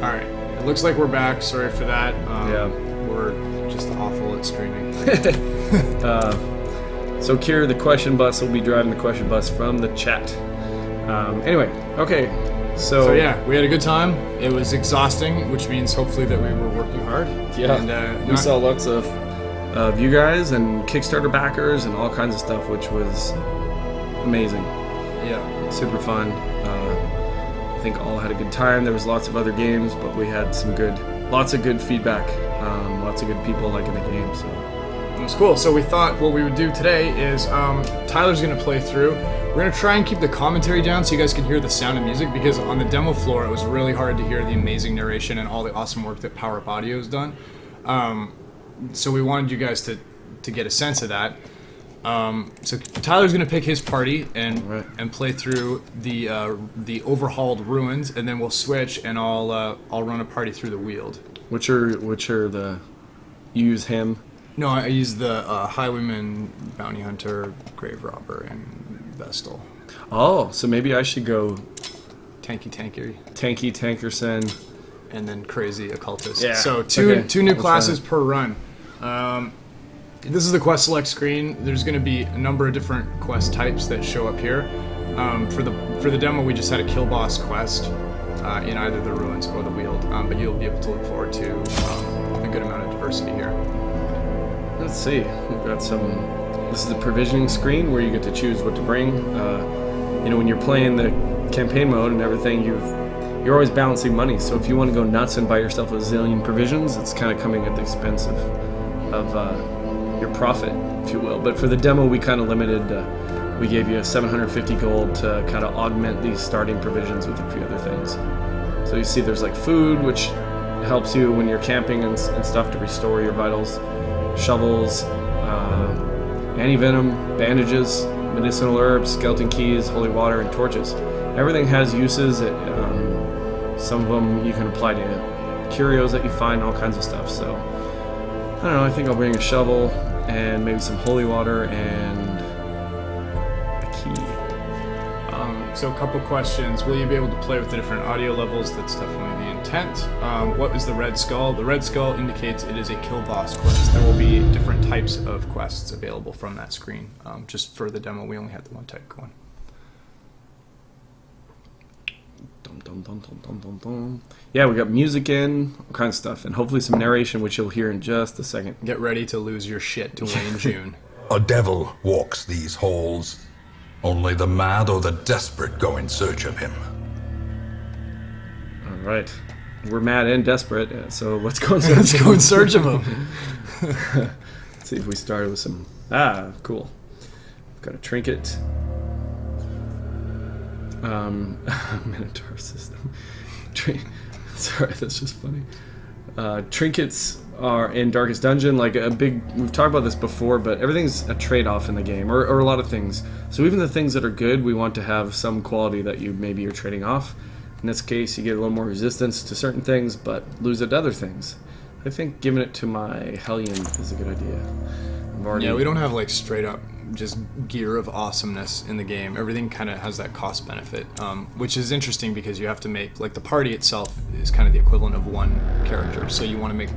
Alright, it looks like we're back. Sorry for that. Yeah. We're just awful at streaming. So Keir, the question bus, will be driving the question bus from the chat. Anyway, okay. So yeah, we had a good time. It was exhausting, which means hopefully that we were working hard. Yeah, and, we saw lots of you guys and Kickstarter backers and all kinds of stuff, which was amazing. Yeah. Super fun. I think all had a good time. There was lots of other games, but we had lots of good feedback. Lots of good people liking the game. So it was cool. So we thought what we would do today is Tyler's going to play through. We're going to try and keep the commentary down so you guys can hear the sound of music, because on the demo floor it was really hard to hear the amazing narration and all the awesome work that Power Up Audio has done. So we wanted you guys to get a sense of that. So Tyler's going to pick his party and play through the overhauled ruins, and then we'll switch and I'll run a party through the Weald. Which are the you use him? No, I use the Highwayman, Bounty Hunter, Grave Robber, and Vestal. Oh, so maybe I should go Tanky Tankerson, and then Crazy Occultist. Yeah. So two new classes per run. This is the quest select screen. There's going to be a number of different quest types that show up here. For the demo, we just had a kill boss quest in either the ruins or the Weald, but you'll be able to look forward to a good amount of diversity here. Let's see. We've got some. This is the provisioning screen where you get to choose what to bring. When you're playing the campaign mode and everything, you're always balancing money. So if you want to go nuts and buy yourself a zillion provisions, it's kind of coming at the expense of your profit, if you will. But for the demo, we kind of limited. We gave you 750 gold to kind of augment these starting provisions with a few other things. So you see, there's like food, which helps you when you're camping and stuff to restore your vitals. Shovels, anti-venom, bandages, medicinal herbs, skeleton keys, holy water, and torches. Everything has uses. Some of them you can apply to curios that you find, all kinds of stuff. So I don't know, I think I'll bring a shovel and maybe some holy water and a key. So a couple questions. Will you be able to play with the different audio levels? That's definitely the intent. What is the red skull? The red skull indicates it is a kill boss quest. There will be different types of quests available from that screen. Just for the demo, we only had the one type going. Yeah, we got music in, all kinds of stuff, and hopefully some narration, which you'll hear in just a second. Get ready to lose your shit to Wayne June. A devil walks these halls. Only the mad or the desperate go in search of him. All right. We're mad and desperate, so let's go in search of him. Let's see if we started with some... cool. Got a trinket. Minotaur system. Sorry, that's just funny. Trinkets are in Darkest Dungeon, like we've talked about this before, but everything's a trade-off in the game, or a lot of things. So even the things that are good, we want to have some quality that you're trading off. In this case, you get a little more resistance to certain things, but lose it to other things. I think giving it to my Hellion is a good idea. Yeah, we don't have like straight up just gear of awesomeness in the game. Everything kind of has that cost benefit, which is interesting because you have to make, like, the party itself is kind of the equivalent of one character. So you want to make,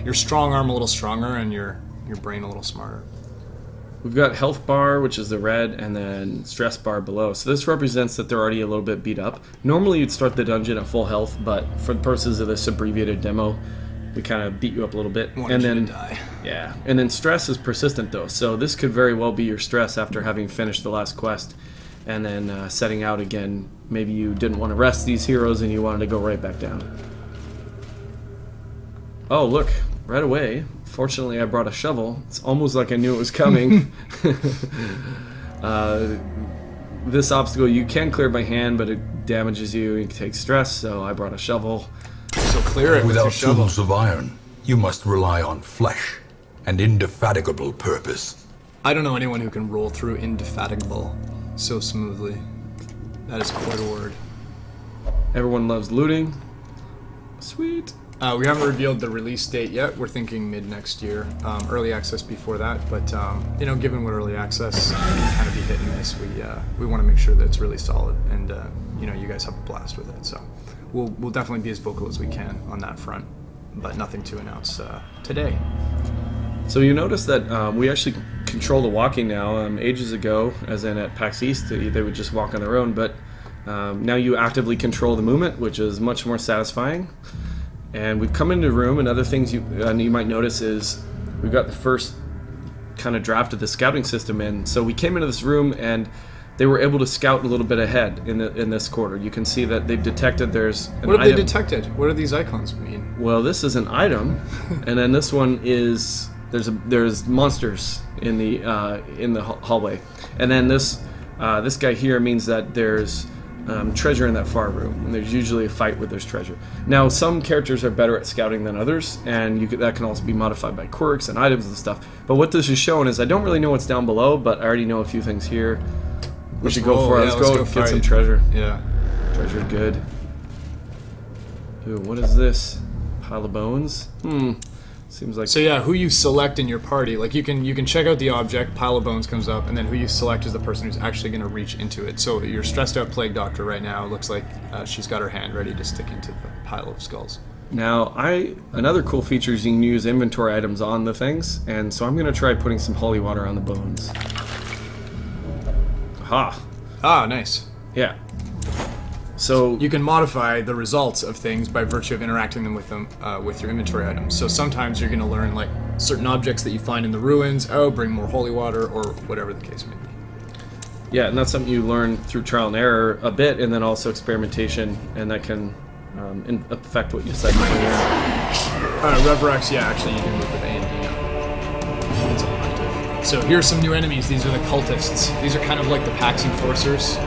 your strong arm a little stronger and your brain a little smarter. We've got health bar, which is the red, and then stress bar below. So this represents that they're already a little bit beat up. Normally you'd start the dungeon at full health, but for the purposes of this abbreviated demo, we kind of beat you up a little bit. Wanted you to die. Yeah, and then stress is persistent though, so this could very well be your stress after having finished the last quest, and then setting out again. Maybe you didn't want to rest these heroes and you wanted to go right back down. Oh look, right away. Fortunately, I brought a shovel. It's almost like I knew it was coming. This obstacle you can clear by hand, but it damages you. You take stress, so I brought a shovel. So clear it with your shovel. Without tools of iron, you must rely on flesh and indefatigable purpose. I don't know anyone who can roll through indefatigable so smoothly. That is quite a word. Everyone loves looting. Sweet. We haven't revealed the release date yet. We're thinking mid next year. Early access before that, but given what early access can kind of be hit and miss, we want to make sure that it's really solid and you know, you guys have a blast with it. So we'll definitely be as vocal as we can on that front, but nothing to announce today. So you notice that we actually control the walking now. Ages ago, as in at PAX East, they would just walk on their own, but now you actively control the movement, which is much more satisfying. And we've come into the room, and other things you might notice is we've got the first kind of draft of the scouting system in. So we came into this room, and they were able to scout a little bit ahead in this quarter. You can see that they've detected there's an What have item. they detected? What do these icons mean? Well, this is an item, and then this one is there's monsters in the hallway, and then this guy here means that there's treasure in that far room, and there's usually a fight where there's treasure. Now, some characters are better at scouting than others, and that can also be modified by quirks and items and stuff. But what this is showing is I don't really know what's down below, but I already know a few things here. We should go for it. Let's go get some treasure. Yeah. Treasure's good. Ooh, what is this? Pile of bones? Seems like... So yeah, who you select in your party, like you can check out the object, pile of bones comes up, and then who you select is the person who's actually going to reach into it. So your stressed out plague doctor right now looks like she's got her hand ready to stick into the pile of skulls. Now, another cool feature is you can use inventory items on the things, and so I'm going to try putting some holy water on the bones. Aha! Ah, nice. Yeah. So you can modify the results of things by virtue of interacting them with your inventory items. So sometimes you're going to learn like certain objects that you find in the ruins. Oh, bring more holy water, or whatever the case may be. Yeah, and that's something you learn through trial and error a bit, and then also experimentation, and that can affect what you decide to bring in. Reverex, yeah, actually you can move with A and D now. It's all active. So here's some new enemies. These are the cultists. These are kind of like the PAX enforcers.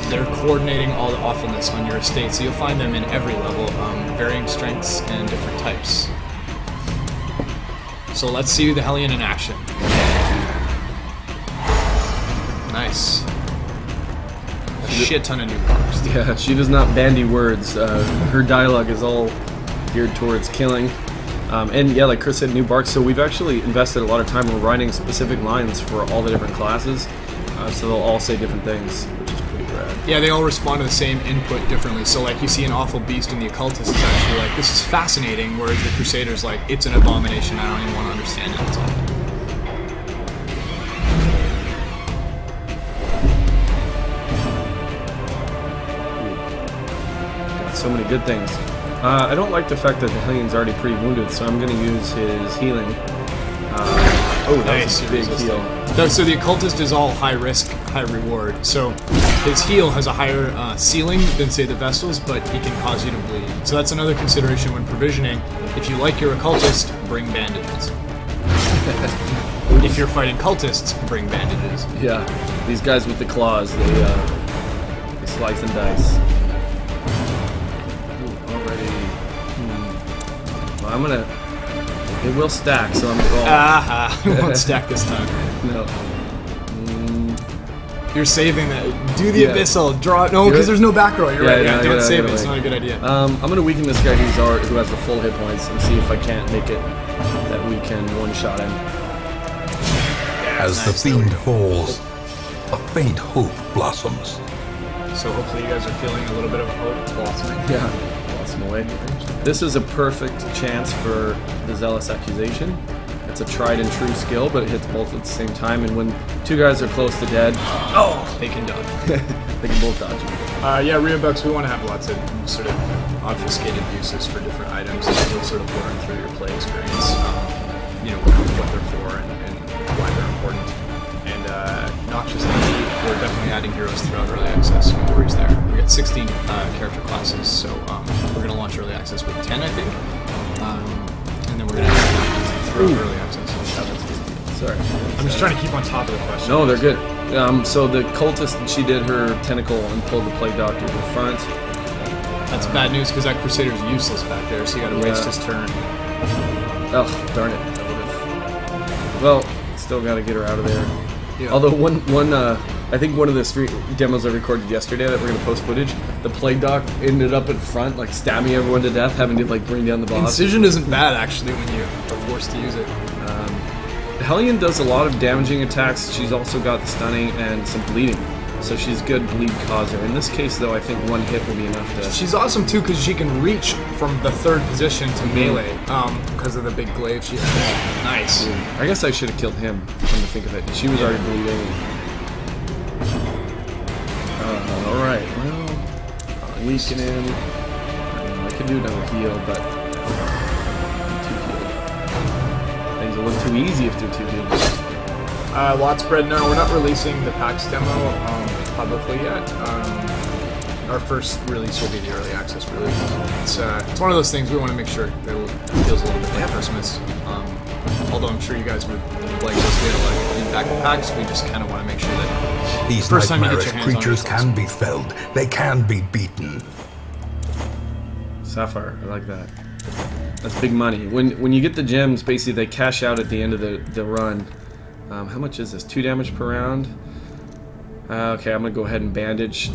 They're coordinating all the awfulness on your estate, so you'll find them in every level, varying strengths and different types. So let's see the Hellion in action. Nice. A shit ton of new cars. Yeah, she does not bandy words. Her dialogue is all geared towards killing. And yeah, like Chris said, new barks. So we've actually invested a lot of time in writing specific lines for all the different classes. So they'll all say different things, which is pretty rad. Yeah, they all respond to the same input differently. So like you see an awful beast and the occultist is actually like, this is fascinating, whereas the Crusader's like, it's an abomination, I don't even want to understand it. It's awful. So many good things. I don't like the fact that the Hellion's already pretty wounded, so I'm going to use his healing. Oh, nice. Big heal. No, so the occultist is all high risk, high reward. So his heal has a higher ceiling than, say, the Vestals, but he can cause you to bleed. So that's another consideration when provisioning. If you like your occultist, bring bandages. If you're fighting cultists, bring bandages. Yeah, these guys with the claws, they slice and dice. I'm gonna... It will stack, so I'm... Aha! It won't stack this time. No. You're saving that. Do the Abyssal. Draw... No, because there's no back row. You're right. Yeah, don't save it. It's not a good idea. I'm gonna weaken this guy who has the full hit points and see if I can't make it that we can one-shot him. As the fiend falls, a faint hope blossoms. So hopefully you guys are feeling a little bit of hope blossoming. Yeah. Away. This is a perfect chance for the Zealous Accusation. It's a tried and true skill, but it hits both at the same time, and when two guys are close to dead, they can dodge. They can both dodge. Yeah, Reobucks, we want to have lots of sort of obfuscated uses for different items that you'll sort of learn through your play experience, you know, what they're for and why they're important. And Noxiously, we're definitely adding heroes throughout early access, no worries there. We got 16 character classes, so we're going to launch early access with 10, I think. And then we're going to through early access. Sorry. I'm just trying to keep on top of the question. No, they're good. So the cultist, she did her tentacle and pulled the plague doctor to the front. That's bad news because that Crusader's useless back there, so you gotta waste his turn. Oh, darn it. Well, still gotta get her out of there. Yeah. Although I think one of the street demos I recorded yesterday that we're gonna post footage, the plague doc ended up in front, like stabbing everyone to death, having to like bring down the boss. Incision isn't bad actually when you are forced to use it. Hellion does a lot of damaging attacks. She's also got the stunning and some bleeding. So she's good bleed causer. In this case, though, I think one hit will be enough to... She's awesome, too, because she can reach from the third position to melee because of the big glaive she has. Nice. I guess I should have killed him, come to think of it. She was already bleeding. Alright, well... weakening. I could do another heal, but... I'm too healed. Things will look too easy if they're too healed. Lot spread. No, we're not releasing the PAX demo publicly yet. Our first release will be the early access release. It's one of those things we want to make sure that it feels a little bit like Christmas. Although I'm sure you guys would like this to get like feedback at PAX, we just kind of want to make sure that these first time you get nightmarish your hands creatures on it, can be felled. They can be beaten. Sapphire, I like that. That's big money. When you get the gems, basically they cash out at the end of the run. How much is this? 2 damage per round? Okay, I'm gonna go ahead and bandage.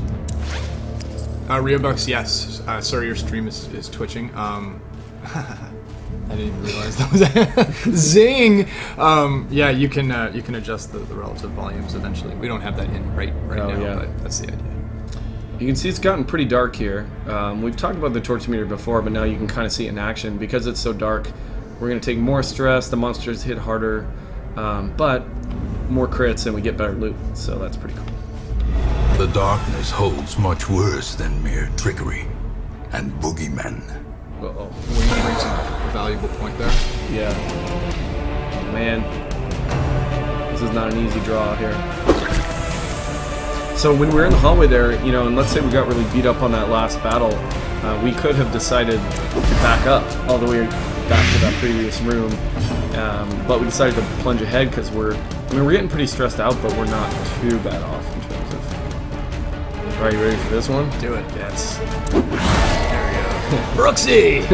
Riobucks, yes. Sorry, your stream is twitching. I didn't even realize that was zing. Yeah, you can adjust the relative volumes eventually. We don't have that in right now, but that's the idea. You can see it's gotten pretty dark here. We've talked about the torch meter before, but now you can kind of see it in action. Because it's so dark, we're gonna take more stress. The monsters hit harder. But more crits and we get better loot, so that's pretty cool. The darkness holds much worse than mere trickery and boogeymen. Uh-oh. Wayne brings up a valuable point there. Yeah. Man. This is not an easy draw here. So when we're in the hallway there, you know, and let's say we got really beat up on that last battle, we could have decided to back up all the way back to that previous room. But we decided to plunge ahead because we're getting pretty stressed out, but we're not too bad off in terms of... Are you ready for this one? Do it, yes. There we go. Brooksy!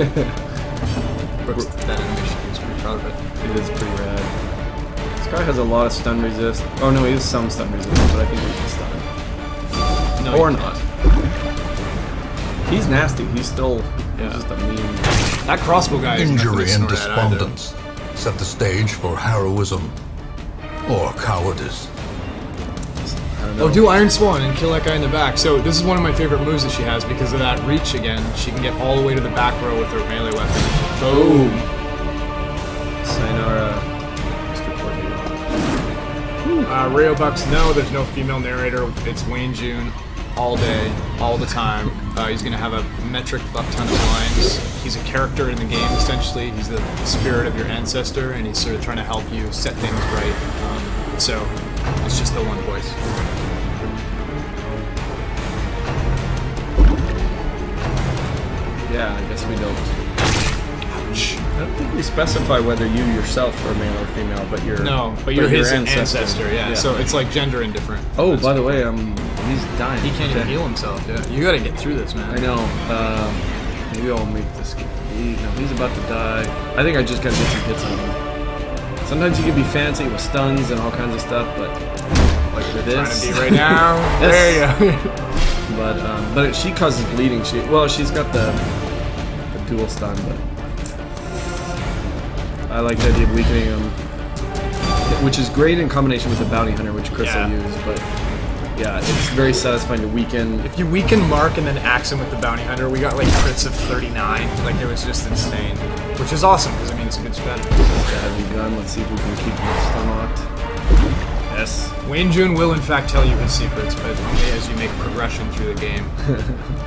Brooks, that animation, he's pretty proud of it. It is pretty rad. This guy has a lot of stun resist. Oh no, he has some stun resist, but I think we can stun him. No, or not. He's nasty, he's still just a mean... That crossbow guy is injury and despondence set the stage for heroism or cowardice. Oh, do Iron Swan and kill that guy in the back. So this is one of my favorite moves that she has because of that reach again. She can get all the way to the back row with her melee weapon. Boom! Sayonara. Riobucks, no, there's no female narrator. It's Wayne June all day, all the time. He's going to have a metric fuck ton of lines. He's a character in the game, essentially. He's the spirit of your ancestor, and he's sort of trying to help you set things right. So it's just the one voice. Yeah, I guess we don't. Ouch. I don't think we specify whether you yourself are male or female, but you're... No, but you're his ancestor, yeah. So it's like gender indifferent. Oh, by the way, he's dying. He can't even heal himself, yeah. You gotta get through this, man. I know. Maybe I'll make this... No, he's about to die. I think I just gotta get some hits on him. Sometimes you can be fancy with stuns and all kinds of stuff, but... Like for this... Trying to be right now. There you go. But she causes bleeding. She's got the dual stun, but... I like the idea of weakening him, which is great in combination with the bounty hunter, which Chris will use. But yeah, it's very satisfying to weaken. If you weaken Mark and then axe him with the bounty hunter, we got like crits of 39. Like it was just insane, which is awesome because I mean it's a good strategy. The heavy gun. Let's see if we can keep him stun locked. Yes. Wayne June will in fact tell you his secrets, but only as you make progression through the game.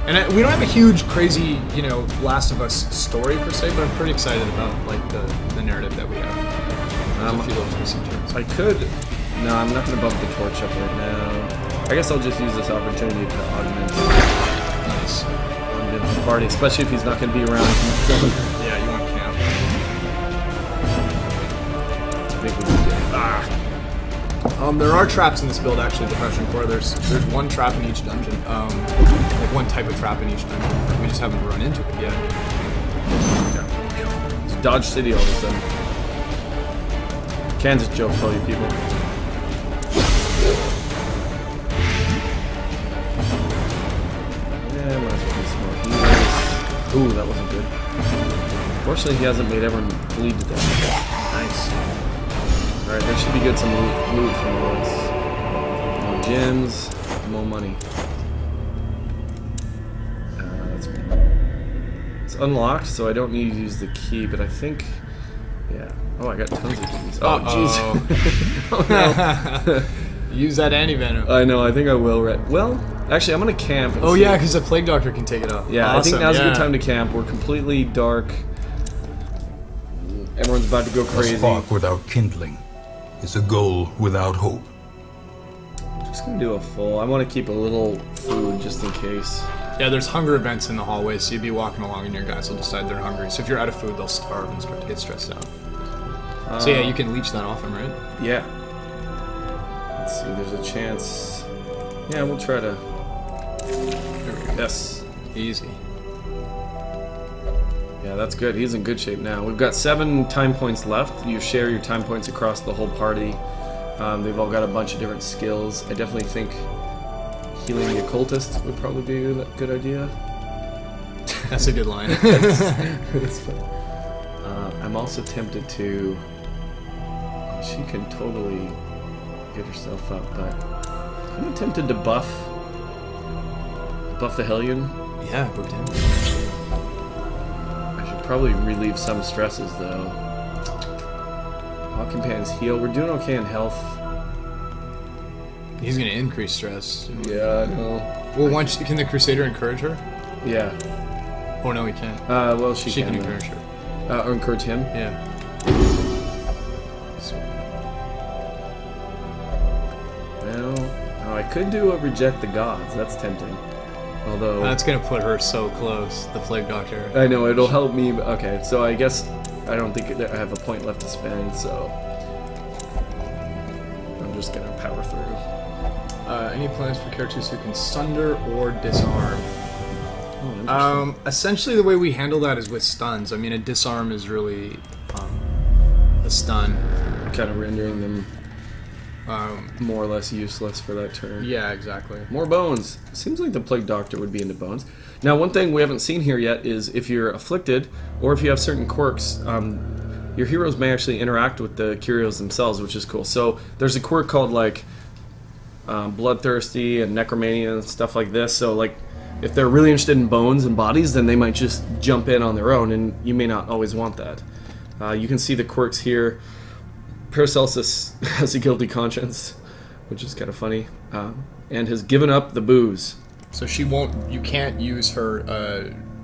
And we don't have a huge, crazy, you know, Last of Us story per se, but I'm pretty excited about like the narrative that we have. There's a few little twists and turns. I could. No, I'm not gonna bump the torch up right now. I guess I'll just use this opportunity to augment. Nice. The party, especially if he's not gonna be around. Yeah, you want camp. I think we can get it. There are traps in this build, actually, Depression Core. There's one trap in each dungeon. Like one type of trap in each dungeon. We just haven't run into it yet. Okay. It's Dodge City all of a sudden. Kansas joke for all you people. Yeah, might as well do some more heals. Ooh, that wasn't good. Fortunately, he hasn't made everyone bleed to death. Nice. Alright, that should be good. Some loot from those. More gems. More money. It's unlocked, so I don't need to use the key, but I think... Yeah. Oh, I got tons of keys. Oh, jeez. Oh, no. Use that anti-venom. I know, I think I will. Well, actually, I'm going to camp. Oh, yeah, because the Plague Doctor can take it off. Yeah, awesome. I think now's a good time to camp. We're completely dark. Everyone's about to go crazy. A spark without kindling is a goal without hope. Just going to do a full. I want to keep a little food just in case. Yeah, there's hunger events in the hallway, so you'd be walking along and your guys will decide they're hungry. So if you're out of food, they'll starve and start to get stressed out. So yeah, you can leech that off them, right? Yeah. Let's see, there's a chance. Yeah, we'll try to... There we go. Yes. Easy. Yeah, that's good. He's in good shape now. We've got 7 time points left. You share your time points across the whole party. They've all got a bunch of different skills. I definitely think healing the occultist would probably be a good idea. That's a good line. That's fun. I'm also tempted to... She can totally get herself up, but I'm tempted to buff the Hellion. Yeah, go down. I should probably relieve some stresses though. All companions heal. We're doing okay in health. He's gonna increase stress. Yeah, I know. Well, can the Crusader encourage her? Yeah. Oh no, he can't. Well, she can can encourage her. Or encourage him. Yeah. Well, I could do a reject the gods. That's tempting. Although that's gonna put her so close. The Plague Doctor. I know it'll help me. But okay, so I guess I don't think I have a point left to spend. So I'm just gonna power through. Any plans for characters who can sunder or disarm? Oh, essentially the way we handle that is with stuns. I mean, a disarm is really a stun. Kind of rendering them more or less useless for that turn. Yeah, exactly. More bones. Seems like the Plague Doctor would be into bones. Now, one thing we haven't seen here yet is if you're afflicted or if you have certain quirks, your heroes may actually interact with the Curios themselves, which is cool. So there's a quirk called like Bloodthirsty and Necromania and stuff like this. So like if they're really interested in bones and bodies, then they might just jump in on their own, and you may not always want that. You can see the quirks here. Paracelsus has a guilty conscience, which is kind of funny, and has given up the booze. So she won't. You can't use her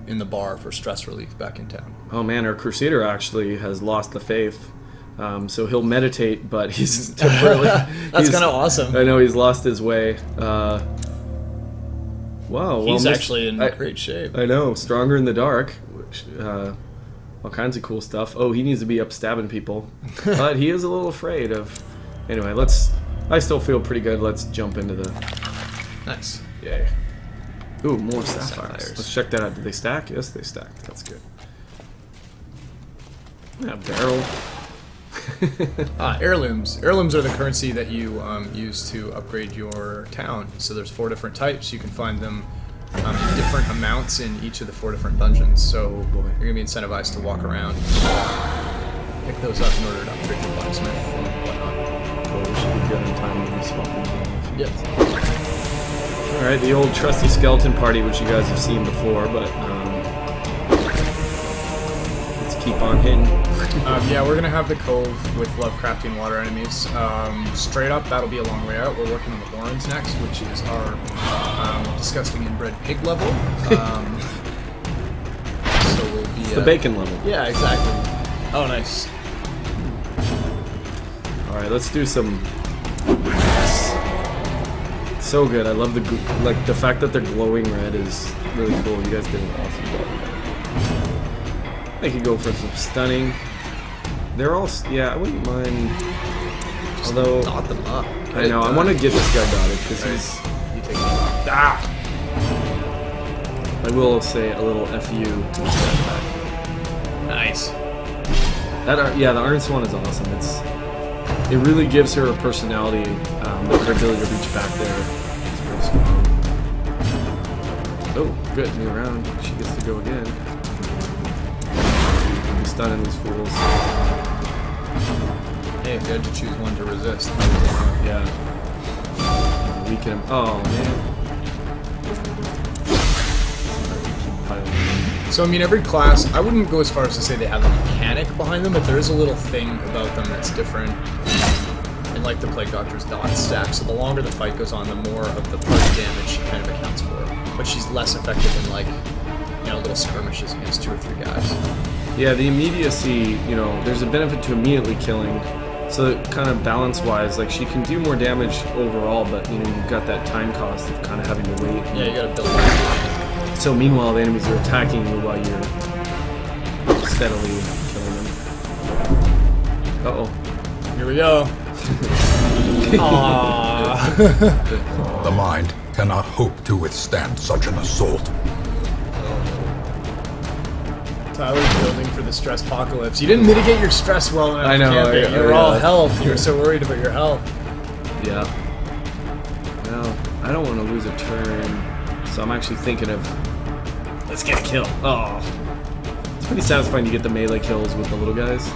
in the bar for stress relief back in town. Oh man, our Crusader actually has lost the faith. So he'll meditate, but he's temporarily... That's kind of awesome. I know, he's lost his way. Wow. He's actually in great shape. I know, stronger in the dark. Which, all kinds of cool stuff. Oh, he needs to be up stabbing people. But he is a little afraid of... Anyway, I still feel pretty good. Let's jump into the... Nice. Yay. Ooh, more sapphires. Let's check that out. Did they stack? Yes, they stacked. That's good. Yeah, barrel. Heirlooms. Heirlooms are the currency that you use to upgrade your town. So there's 4 different types. You can find them in different amounts in each of the 4 different dungeons. So you're going to be incentivized to walk around, pick those up in order to upgrade your blacksmith and whatnot. Well, we should be good in time when we swap them. Yes. Alright, the old trusty skeleton party, which you guys have seen before, but let's keep on hitting. Yeah, we're gonna have the cove with Lovecraftian water enemies. Straight up, that'll be a long way out. We're working on the Warrens next, which is our disgusting inbred pig level. So we'll be the bacon level. Yeah, exactly. Oh, nice. All right, let's do some. So good. I love the fact that they're glowing red is really cool. You guys did an awesome job. I could go for some stunning. They're all, yeah, I wouldn't mind. Although, dot them up. I know, I want to get this guy dotted because he's. You take them up. Ah! I will say a little FU to this guy back. Nice. Yeah, the Iron Swan is awesome. It really gives her a personality. Her ability to reach back there is really strong. Oh, good, new round. She gets to go again. Stunning these fools. Hey, if you had to choose one to resist. Yeah. weaken him. Oh, man. So, I mean, every class, I wouldn't go as far as to say they have a mechanic behind them, but there is a little thing about them that's different. And like the Plague Doctor's dot stack, so the longer the fight goes on, the more of the party damage she kind of accounts for. But she's less effective in, like, you know, little skirmishes against 2 or 3 guys. Yeah, the immediacy, you know, there's a benefit to immediately killing. So kind of balance-wise, like, she can do more damage overall, but, you know, you've got that time cost of kind of having to wait. Yeah, you gotta build that. So meanwhile, the enemies are attacking you while you're steadily killing them. Uh-oh. Here we go. Aww. The mind cannot hope to withstand such an assault. Tyler's building for the stress apocalypse. You didn't mitigate your stress well enough. I know. Camping. You were all health. You were so worried about your health. Yeah. Well, I don't want to lose a turn, so I'm actually thinking of, let's get a kill. Oh. It's pretty satisfying to get the melee kills with the little guys.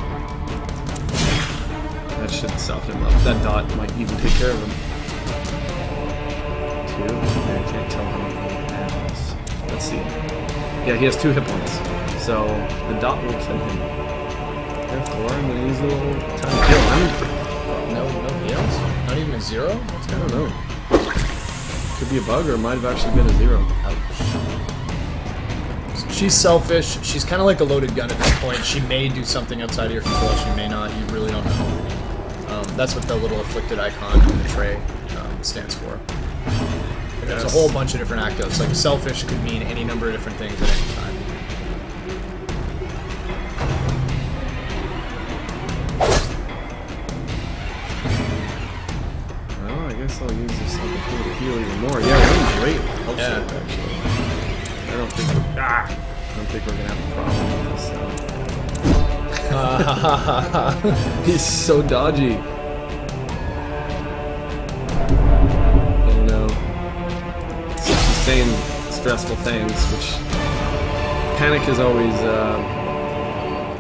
That should soften him up. That dot might even take care of him. 2. I can't tell how many he has. Let's see. Yeah, he has 2 hit points. So the dot will kill him. Therefore, I'm gonna use a little time to kill him. No heals? Not even a 0? What's I don't know. Could be a bug, or it might have actually been a 0. She's selfish. She's kind of like a loaded gun at this point. She may do something outside of your control. She may not. You really don't know. That's what the little afflicted icon in the tray stands for. And there's a whole bunch of different actos. Like, selfish could mean any number of different things at any time. Well, I guess I'll use this opportunity to heal even more. Yeah, that was great. Helps Yeah. it, actually. I don't think we're gonna have a problem with this. He's so dodgy. Oh no. She's saying stressful things, which panic is always. Oh,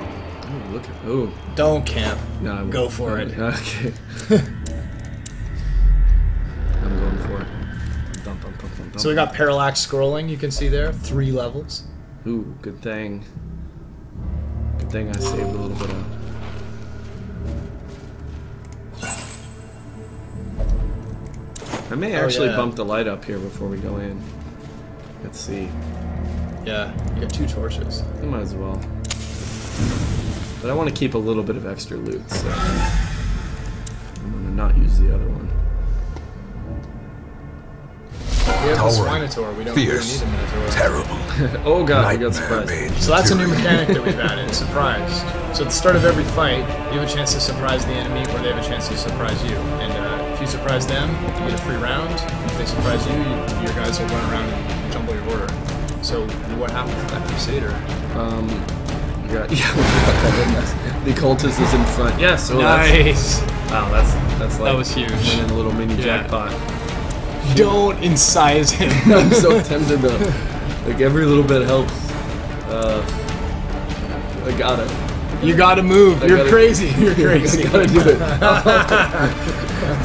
look at. Oh. Don't camp. No, I won't. Go for it. Okay. I'm going for it. Dum, dum, dum, dum, dum. So we got parallax scrolling. You can see there 3 levels. Ooh, good thing. Good thing I saved a little bit of. I may actually bump the light up here before we go in. Let's see. Yeah, you got 2 torches. I might as well. But I want to keep a little bit of extra loot, so I'm gonna not use the other one. We have the Towering, Swinotaur. We don't fierce, need a Minotaur. terrible. Oh god, I got Nightmare surprised. made So that's a new material. mechanic that we've added, surprised. So at the start of every fight, you have a chance to surprise the enemy, or they have a chance to surprise you. And if you surprise them, you get a free round. If they surprise you, your guys will run around and jumble your order. So what happened to that Crusader? We got the cultist is in front. Yeah, so Nice! wow, that's like That was huge. winning a little mini Yeah. jackpot. Don't incise him. I'm so tempted to, like, every little bit helps. I got it. You gotta move. You're gotta- crazy. You're crazy. I gotta do it.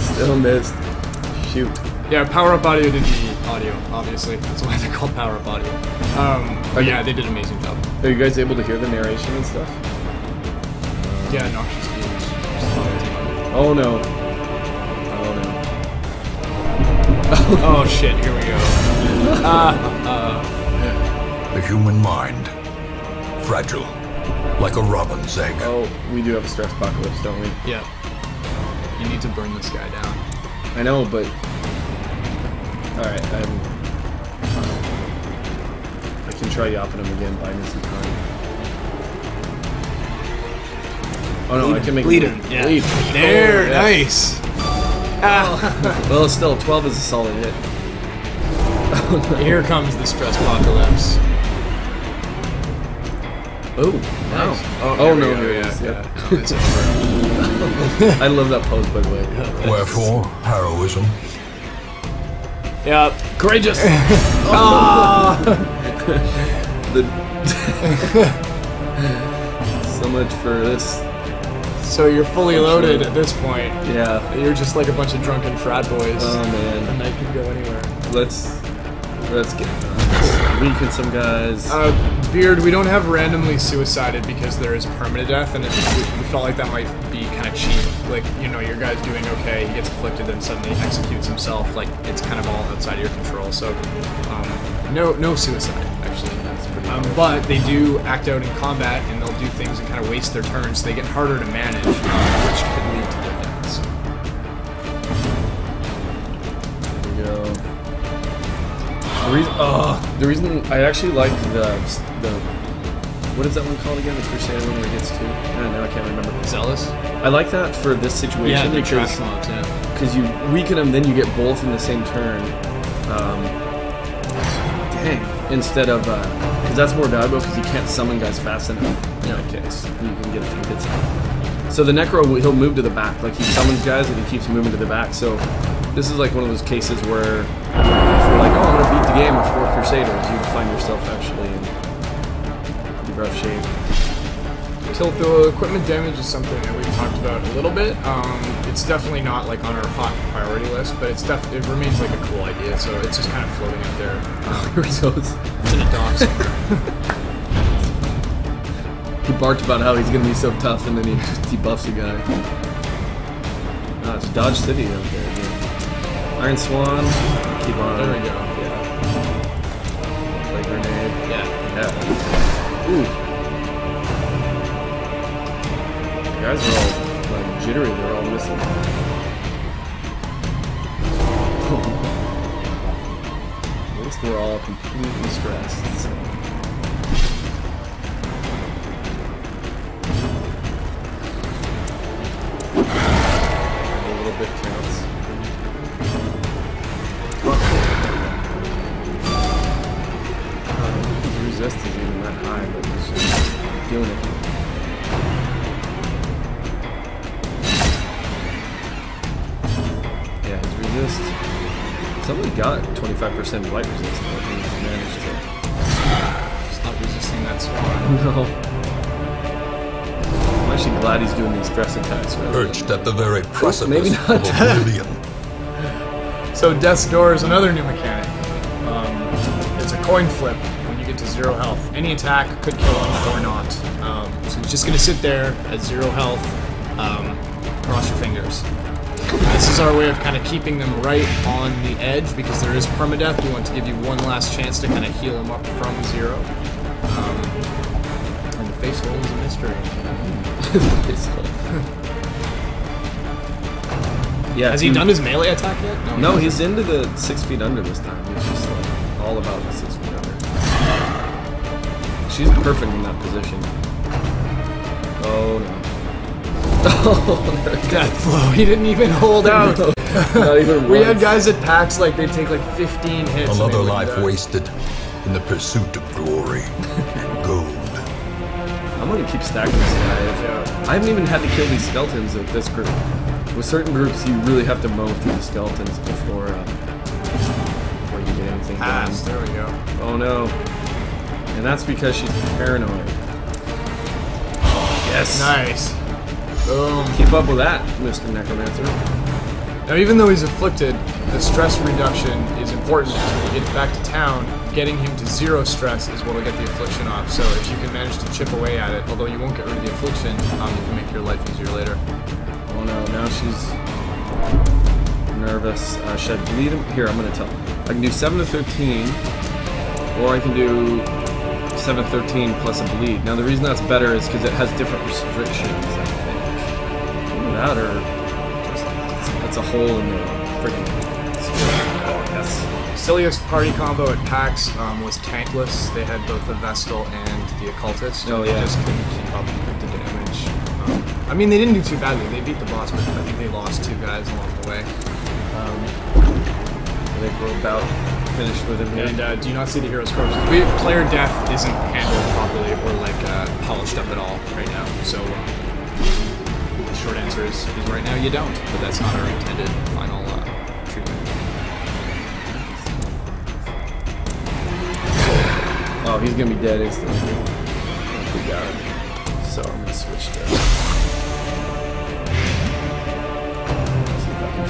Still missed. Shoot. Yeah, Power Up Audio did the audio, obviously. That's why they're called Power Up Audio. But yeah, they did an amazing job. Are you guys able to hear the narration and stuff? Yeah, Noxious Beams. Oh no. Oh shit, here we go. The human mind, fragile, like a robin's egg. Oh, we do have a stress apocalypse, don't we? Yeah. You need to burn this guy down. I know, but alright, I can try yapping him again, buying me some time. Oh no, I can make Bleed him him. Yeah. bleed. There, Oh, yes. nice. Well, still, 12 is a solid hit. Here comes the stress apocalypse. Oh, wow. Nice. Oh, here we no, go, here it yeah, is, yeah. yep. Oh, it's over. I love that pose, by the way. Wherefore, heroism. Yep. Courageous! So much for this So you're fully loaded at this point. Yeah. You're just like a bunch of drunken frat boys. Oh man. The night can go anywhere. Let's get weaken some guys. Beard, we don't have randomly suicided because there is permanent death, and we felt like that might be kind of cheap. Like, you know, your guy's doing okay, he gets afflicted, then suddenly executes himself. Like, it's kind of all outside of your control. So, no suicide, actually. That's pretty But they do act out in combat, and they'll do things and kind of waste their turns, so they get harder to manage, which could lead to their deaths. There we go. The reason I actually like the what is that one called again? The Crusader one where it gets two? I can't remember. Zealous? I like that for this situation. Yeah, the because trash mobs, yeah. Because you weaken them, then you get both in the same turn. Dang. Instead of because that's more valuable because you can't summon guys fast enough in that case. You can get a few hits. So the Necro, he'll move to the back. Like, he summons guys and he keeps moving to the back. So this is like one of those cases where if you're like, oh, I'm gonna beat the game with 4 Crusaders, you find yourself actually in pretty rough shape. Tilt the equipment damage is something that we've talked about a little bit. It's definitely not like on our hot priority list, but it remains like a cool idea. So it's just kind of floating up there. So it's in a dock somewhere. He barked about how he's gonna be so tough, and then he just debuffs a guy. It's Dodge City out there again. Iron Swan, keep on. There we go. Yeah. Play grenade. Yeah. Ooh. The guys are all like jittery. They're all missing. At least we're all completely stressed. So. Bit counts. His resist isn't even that high, but he's just doing it. Yeah, his resist. Somebody got 25% blight resist, but he managed to. Stop resisting that swan. No. I'm actually glad he's doing these stress attacks. Perched at the very precipice maybe not. of oblivion. So Death's Door is another new mechanic. It's a coin flip when you get to 0 health. Any attack could kill him or not. So he's just going to sit there at 0 health. Cross your fingers. This is our way of kind of keeping them right on the edge because there is permadeath. We want to give you one last chance to kind of heal him up from 0. And the face hole is a mystery. Yeah. Has he done his melee attack yet? No, he's into the 6 feet under this time. He's just like all about the 6 feet under. She's perfect in that position. Oh no. Oh, death blow. He didn't even hold out. No, not even once. We had guys at PAX like they'd take like 15 hits. Another life wasted in the pursuit of glory and gold. I'm gonna keep stacking this guy. I haven't even had to kill these skeletons at this group. With certain groups, you really have to mow through the skeletons before you get anything done. There we go. Oh no. And that's because she's paranoid. Yes. Nice. Boom. Keep up with that, Mr. Necromancer. Now, even though he's afflicted, the stress reduction is important because when you get back to town, getting him to 0 stress is what will get the affliction off. So if you can manage to chip away at it, although you won't get rid of the affliction, you can make your life easier later. Oh no, now she's nervous. Should I bleed him? Here, I'm going to tell. I can do 7 to 13, or I can do 7 to 13 plus a bleed. Now the reason that's better is because it has different restrictions, I think. Either that or that's a hole in the freaking... Oh, yes. Silliest party combo at PAX was tankless. They had both the Vestal and the Occultist. Oh, They yeah. just couldn't keep up with the damage. I mean, they didn't do too badly. They beat the boss, but I think they lost 2 guys along the way. I think we're about finished with him here. And do you not see the hero's corpse? Player death isn't handled properly or like polished up at all right now. So the short answer is right now you don't. But that's not our intended final treatment. Oh, he's gonna be dead instantly. We got him. So I'm gonna switch to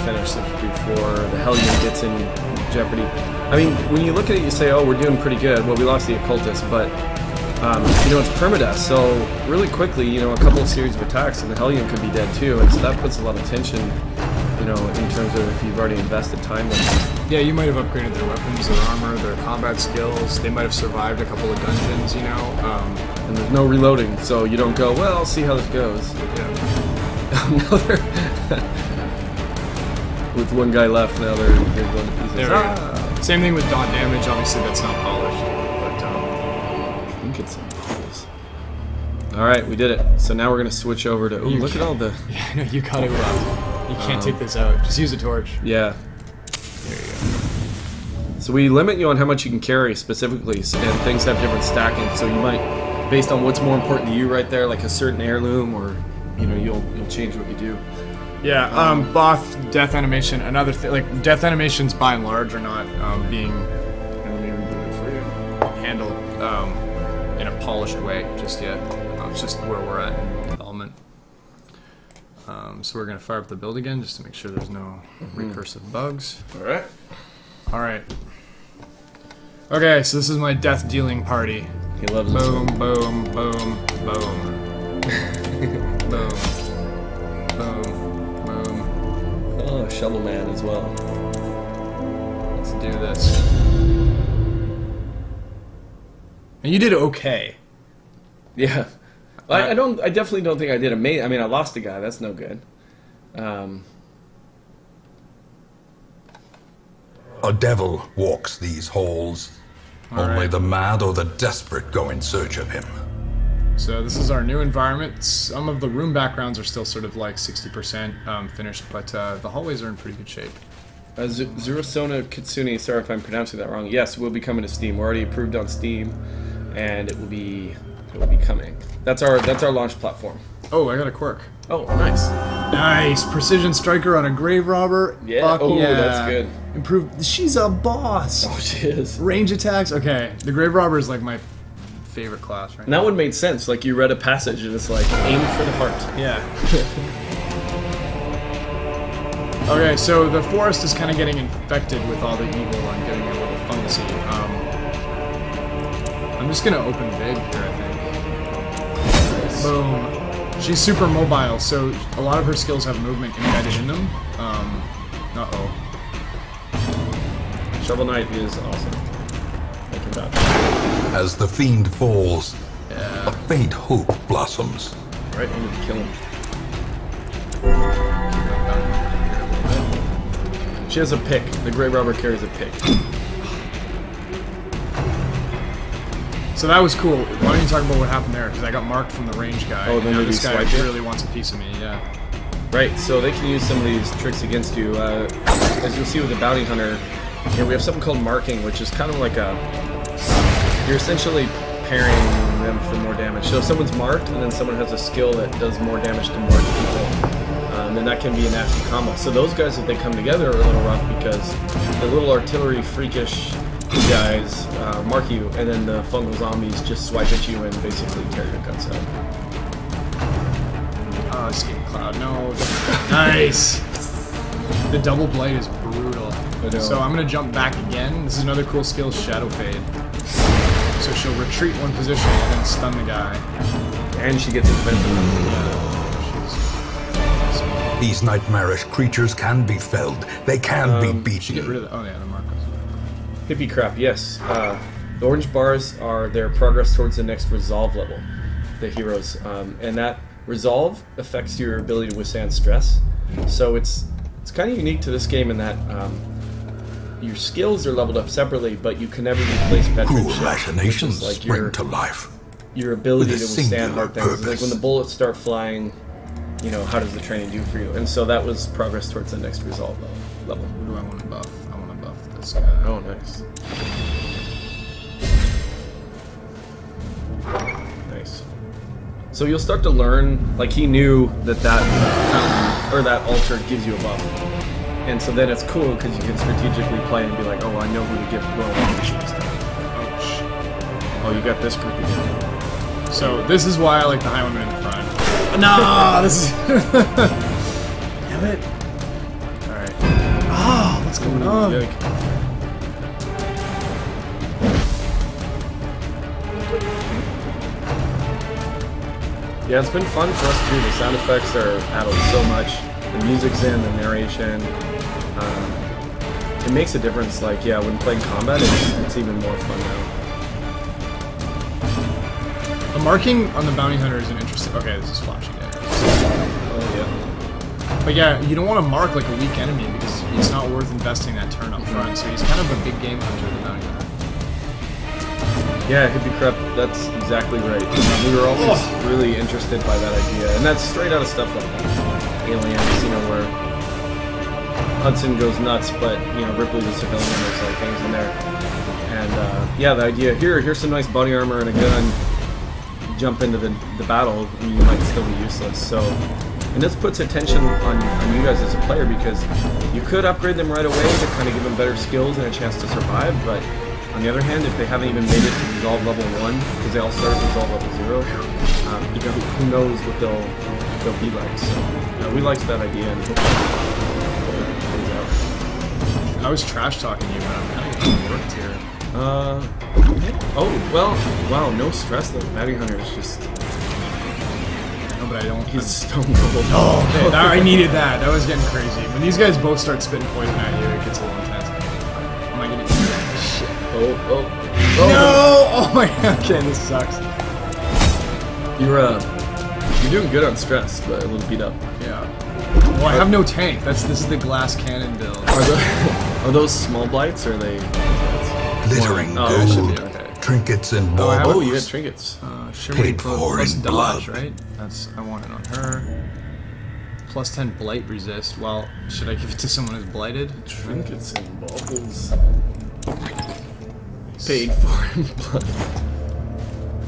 finish before the Hellion gets in jeopardy. I mean, when you look at it, you say, "Oh, we're doing pretty good." Well, we lost the Occultist, but you know, it's permadeath, so really quickly, you know, a couple of series of attacks, and the Hellion could be dead too, and so that puts a lot of tension, you know, in terms of if you've already invested time with them. Yeah, you might have upgraded their weapons, their armor, their combat skills. They might have survived a couple of dungeons, you know. And there's no reloading, so you don't go, "Well, I'll see how this goes." Yeah. Another. With one guy left, now they're going to pieces. There we go. Same thing with dot damage. Obviously, that's not polished, but I think it's in Perils. All right, we did it. So now we're gonna switch over to. Ooh, look at all the. Yeah, I know you gotta. You can't take this out. Just use a torch. Yeah. There you go. So we limit you on how much you can carry specifically, and things have different stacking. So you might, based on what's more important to you right there, like a certain heirloom, or you know, you'll change what you do. Yeah, Both death animation. Another thing, like death animations by and large are not being. Let me redo it for you. Handled in a polished way just yet. It's just where we're at in development. So we're gonna fire up the build again just to make sure there's no recursive bugs. All right. All right. Okay, so this is my death dealing party. He loves it. Boom, boom, boom, boom, boom, boom, boom. Oh, Shovel Man as well. Let's do this. And you did okay. Yeah. I definitely don't think I did amazing. I mean, I lost a guy. That's no good. A devil walks these halls. Only the mad or the desperate go in search of him. So this is our new environment. Some of the room backgrounds are still sort of like 60% finished, but the hallways are in pretty good shape. Zurasona Kitsune, sorry if I'm pronouncing that wrong. Yes, we'll be coming to Steam. We're already approved on Steam, and it will be coming. That's our launch platform. Oh, I got a quirk. Oh, nice. Nice! Precision striker on a grave robber. Yeah. Fuck Oh, yeah. that's good. Improved. She's a boss. Oh, she is. Range attacks. Okay, the grave robber is like my favorite class right And that one made sense. Like you read a passage and it's like aim for the heart. Yeah. Okay, so the forest is kind of getting infected with all the evil and getting a little fungusy. I'm just gonna open big here, I think. Boom. She's super mobile, so a lot of her skills have movement embedded in them. Uh-oh. Shovel Knight is awesome. I can vouch. As the fiend falls, Yeah. a faint hope blossoms. Right, I need to kill him. She has a pick. The Grey Robber carries a pick. So that was cool. Why don't you talk about what happened there? Because I got marked from the range guy. Oh, then now maybe this guy swipe it? really wants a piece of me, yeah. Right, so they can use some of these tricks against you. As you'll see with the Bounty Hunter, you know, we have something called marking, which is kind of like you're essentially pairing them for more damage. So if someone's marked, and then someone has a skill that does more damage to marked people, then that can be a nasty combo. So those guys, if they come together, are a little rough because the little artillery freakish guys mark you, and then the fungal zombies just swipe at you and basically tear your guts out. Escape cloud, no. Nice! The double blade is brutal. So I'm gonna jump back again. This is another cool skill, Shadow Fade. So she'll retreat one position and then stun the guy. And she gets defensive. Yeah, These nightmarish creatures can be felled. They can be beaten. get rid of the, oh yeah, the markers. Hippie crap, yes. The orange bars are their progress towards the next resolve level, the heroes. And that resolve affects your ability to withstand stress. So it's kind of unique to this game in that your skills are leveled up separately, but you can never replace veteran Cruel machinations like spring to life. your ability to with a withstand hard things. singular Like when the bullets start flying, you know, how does the training do for you? And so that was progress towards the next resolve level. Who do I want to buff? I want to buff this guy. Oh, nice. Nice. So you'll start to learn, like he knew that fountain, or that altar gives you a buff. And so then it's cool because you can strategically play and be like, oh, I know who to give roll animation this time. Oh, you got this group again. So this is why I like the high women in the front. No, this is... Damn it. Alright. What's going on? Yeah, it's been fun for us too. The sound effects are added so much. The music's in, the narration. It makes a difference. Like, yeah, when playing combat, it's even more fun now. The marking on the bounty hunter is an interesting. Okay, this is flashing damage. Oh yeah. But yeah, you don't want to mark like a weak enemy because it's not worth investing that turn up front. So he's kind of a big game hunter, the bounty hunter. Yeah, Hippie Crep, that's exactly right. We were always really interested by that idea, and that's straight out of stuff like Aliens, you know, where Hudson goes nuts, but you know Ripley's a civilian. There's like things in there, and yeah, the idea here's some nice body armor and a gun. Jump into the battle, and you might still be useless. So, and this puts attention on you guys as a player because you could upgrade them right away to kind of give them better skills and a chance to survive, but. On the other hand, if they haven't even made it to Resolve level 1, because they all start at Resolve level 0, you know, who knows what they'll be like. So we liked that idea and hopefully it plays out. I was trash talking you, but I'm kind of getting worked here. Oh well, wow, no stress though. Bounty Hunter is just. No, but I don't. He's stone cold. Oh, okay. I needed that. That was getting crazy. When these guys both start spitting poison at you, it gets a little intense. Am I getting shit? Oh. No! Oh my god, okay, this sucks. You're doing good on stress, but a little beat up. Yeah. Well, I have no tank. This is the glass cannon build. Are those small blights, or are they... Glittering it should be gold, okay. trinkets and Oh, baubles. you had trinkets. Shimmery Paid Cloak for plus in dodge, blood. right? I want it on her. Plus 10 blight resist. Well, should I give it to someone who's blighted? Trinkets and baubles. Paid for in blood.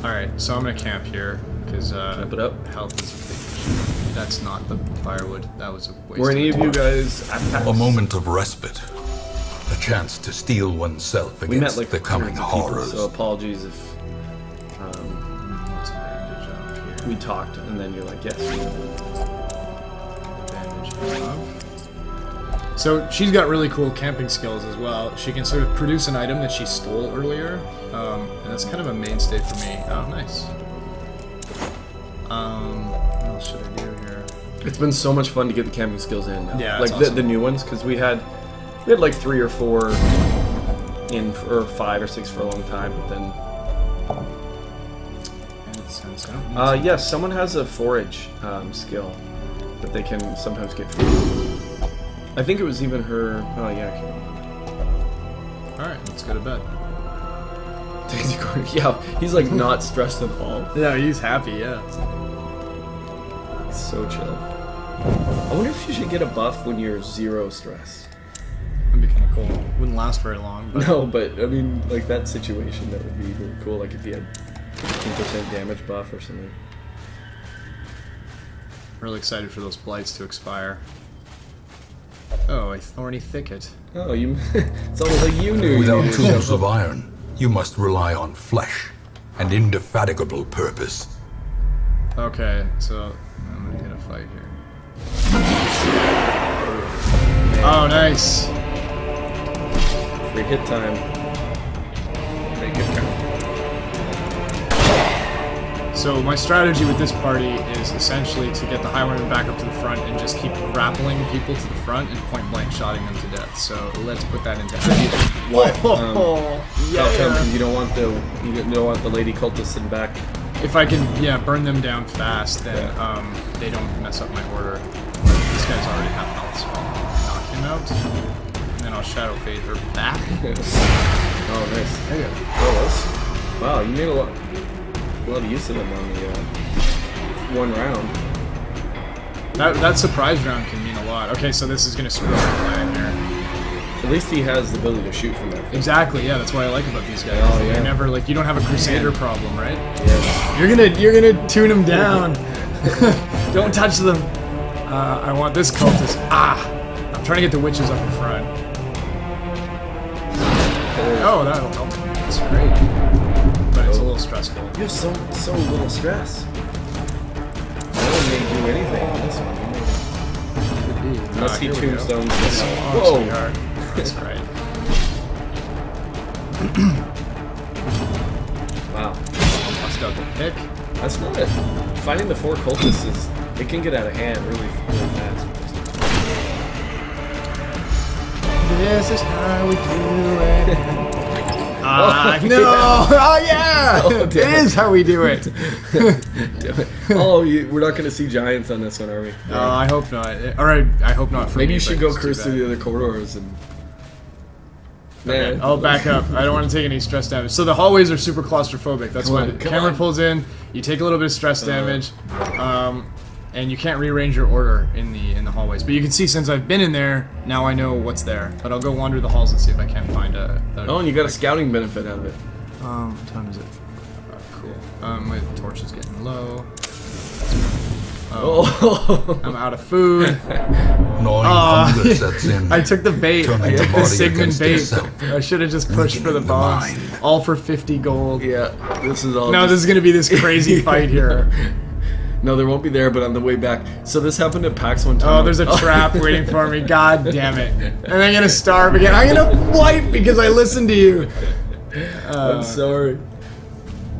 Alright, so I'm gonna camp here, because Camp it up. health is a big issue. That's not the firewood. That was a waste. Were any of you time. guys at PAX? A moment of respite. A chance to steel oneself We met against like the coming hundreds of people, horrors. so apologies if What's bandage up here? we talked and then you're like, yes. Bandage up. So she's got really cool camping skills as well. She can sort of produce an item that she stole earlier, and that's kind of a mainstay for me. Oh, nice. What else should I do here? It's been so much fun to get the camping skills in now. Yeah, like that's awesome. the new ones, because we had like 3 or 4 in, or 5 or 6 for a long time, but then. Yes, someone has a forage skill that they can sometimes get free. I think it was even her. Oh yeah. Okay. Alright, let's go to bed. Yeah, he's like not stressed at all. Yeah, he's happy, yeah. So chill. I wonder if you should get a buff when you're 0 stress. That'd be kind of cool. Wouldn't last very long, but... No, but I mean, like that situation, that would be really cool. Like if you had 15% damage buff or something. Really excited for those blights to expire. Oh, a thorny thicket. Oh, you. It's almost like you knew. Without you tools of iron, you must rely on flesh and indefatigable purpose. Okay, so I'm gonna get a fight here. Oh, nice. Free hit time. Very good count. So my strategy with this party is essentially to get the Highwayman back up to the front and just keep grappling people to the front and point blank shotting them to death. So let's put that into action. What? Yeah. How come you don't want the lady cultists in back? If I can, yeah, burn them down fast, then they don't mess up my order. This guy's already half health, so I'll knock him out, and then I'll shadow fade her back. Oh, nice. There you go. Oh, wow, you made a lot of use of them on the 1 round. That surprise round can mean a lot. Okay, so this is gonna screw up my plan here. At least he has the ability to shoot from that. Exactly, yeah, that's what I like about these guys. Oh, yeah. You're never like, you don't have a Crusader problem, right? Yeah. You're gonna tune them down. Don't touch them. I want this cultist. I'm trying to get the witches up in front. Oh, that'll help. That's great. But it's a little stressful. You have so little stress. No one made do anything on this one. Unless he tombstones. Whoa! That's right. Wow. Bust out the pick. That's not it. Fighting the 4 cultists is... It can get out of hand really, really fast. This is how we do it. No! Oh, yeah! Oh, it is how we do it. Damn it. Oh, we're not going to see giants on this one, are we? I hope not. Alright, I hope not for Maybe me, you should but go it's too cruise bad. through the other corridors and... Okay, I'll back up. I don't want to take any stress damage. So the hallways are super claustrophobic. That's why the camera pulls in. You take a little bit of stress damage, and you can't rearrange your order in the hallways. But you can see since I've been in there, now I know what's there. But I'll go wander the halls and see if I can't find a Oh, and you got a scouting benefit out of it. what time is it? Cool. My torch is getting low. Oh. I'm out of food. Gnawing hunger sets in. I took the bait. Turning I the took the body Sigman against bait. itself. I should have just pushed for the Weakening the boss. mind. All for 50 gold. Yeah, this is all. No, just- this is gonna be this crazy fight here. No, there won't be there, but on the way back. So this happened at PAX one time. Oh, there's a trap waiting for me. God damn it. And I'm gonna starve again. I'm gonna wipe because I listened to you. I'm sorry.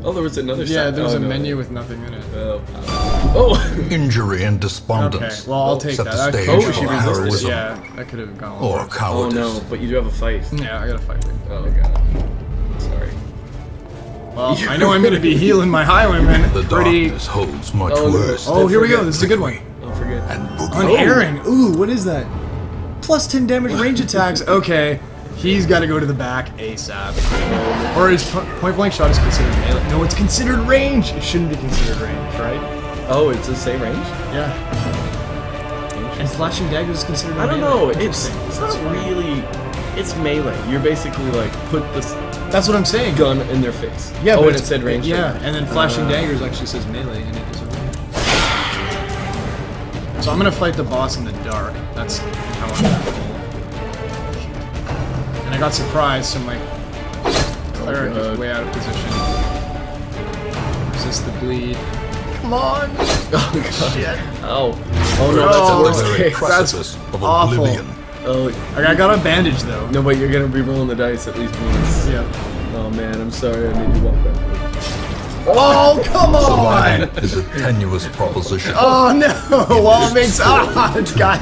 Oh, there was another. Yeah, there's a no. menu with nothing in it. Oh. Injury and Okay, despondence. well, I'll take set that. the That stage could- for she resisted. heroism Yeah, that could have gone a or little Oh cowardice. no, but you do have a fight. Yeah, I gotta fight it. Oh god. Sorry. Well, I know I'm gonna be healing my highwayman The pretty... darkness holds much Oh, worse. Oh, here we go. forget. This is a good one. Don't forget. And An boogie. airing. Ooh, what is that? Plus 10 damage range attacks. Okay. He's got to go to the back ASAP. Or is point blank shot is considered melee? No, it's considered range. It shouldn't be considered range, right? Oh, it's the same range? Yeah. And flashing daggers is considered. I don't melee. know. It's Interesting. not really. It's melee. You're basically like put this That's what I'm saying. gun in their face. Yeah. Oh, but and it it's- said range. Yeah, and then flashing daggers actually says melee, and it is a range. So I'm gonna fight the boss in the dark. That's how I'm gonna roll. And I got surprised, so my cleric is way out of position. Resist the bleed. Come on! Oh god. Shit. Oh. Oh no, Oh, that's the The worst very case. precipice of awful. oblivion. Oh. I got a bandage though. No, but you're gonna be rolling the dice at least once. Yeah. Oh man, I'm sorry. I made you walk back. Oh, come on! Surviving is a tenuous proposition. Oh no! Wall makes. Ah, God.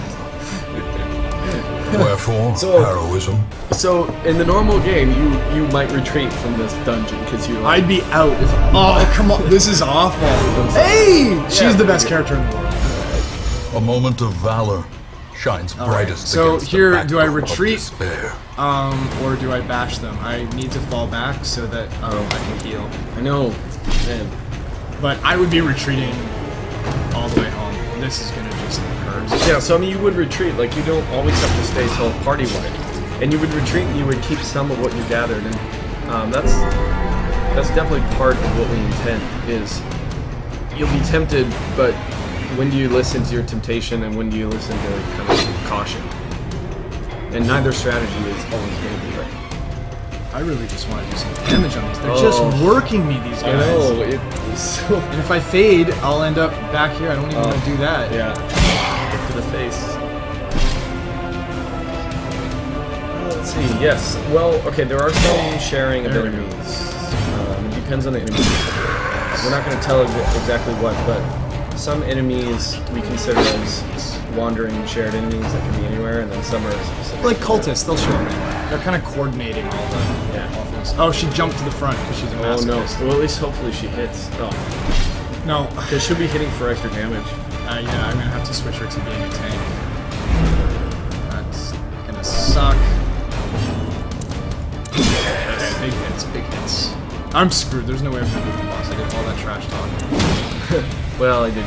Wherefore, So- heroism. So in the normal game, you might retreat from this dungeon because you. I'd be out if. Oh, come on. This is awful. Hey! She's the best character in the world. A moment of valor shines brightest So against here, the do I backdrop of retreat? despair. Or do I bash them? I need to fall back so that I can heal. I know, man. But I would be retreating all the way home. This is gonna just hurt. Yeah, so I mean, you would retreat. Like you don't always have to stay till party-wide, and you would retreat. and You would keep some of what you gathered, and that's definitely part of what we intend. Is you'll be tempted, but when do you listen to your temptation, and when do you listen to kind of caution? And neither strategy is always going to be right. I really just want to do some damage on these. They're just working me, these I guys. know it's so. And if I fade, I'll end up back here. I don't even want to do that. Yeah. Hit to the face. Let's see. Yes. Well, okay. There are some sharing of There we go. enemies. It depends on the enemy. We're not going to tell exactly what, but some enemies we consider as wandering shared enemies that can be anywhere, and then some are specific. Like cultists, they'll show me. They're kind of coordinating all the things. Oh, she jumped to the front because she's a Oh no. masochist. Well, at least hopefully she hits. Oh, No. because she'll be hitting for extra damage. Yeah, I'm gonna have to switch her to being a tank. That's gonna suck. Okay, big hits, big hits. I'm screwed. There's no way I'm gonna beat the boss. I did all that trash talk. Well, I did.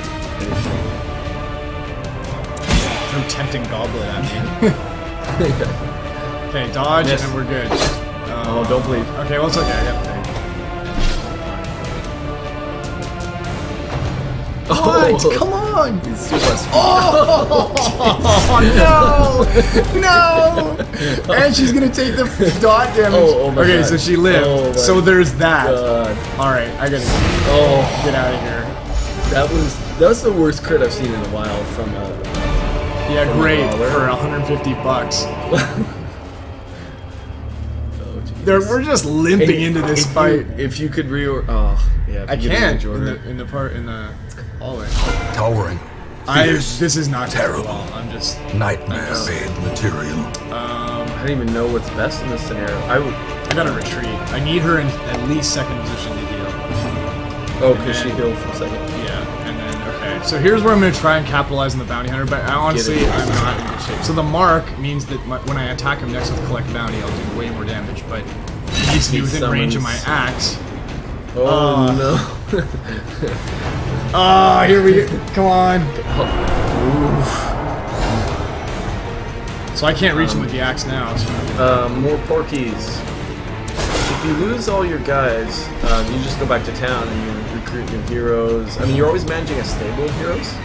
I'm tempting goblet at me. Okay, dodge, Miss. and we're good. Oh, don't bleed. Okay, well, it's okay. I got the thing. What? Come on! He's super speed. Oh no! No! And she's gonna take the dot damage. Oh my okay, God. so she lived. Oh my so there's that. God. All right, I gotta Oh, get out of here. that was the worst crit I've seen in a while from a. Yeah, From great the brawler. for 150 bucks. We're just limping into this fight. If you could reorder... Oh, yeah. I can't in the hallway. Towering. This is not terrible. Well. I'm just... Nightmare-made material. I don't even know what's best in this scenario. I gotta retreat. I need her in at least second position to heal. Oh, because she healed for a second. Yeah, and then, okay. So here's where I'm gonna try and capitalize on the bounty hunter, but honestly, I'm not in good shape. So the mark means that when I attack him next with collect bounty, I'll do way more damage, but he needs to be within range of my axe. Oh, no. Ah, here we go. Come on. So I can't reach him with the axe now. So. More porkies. If you lose all your guys, you just go back to town and you recruit new heroes. I mean, you're always managing a stable of heroes,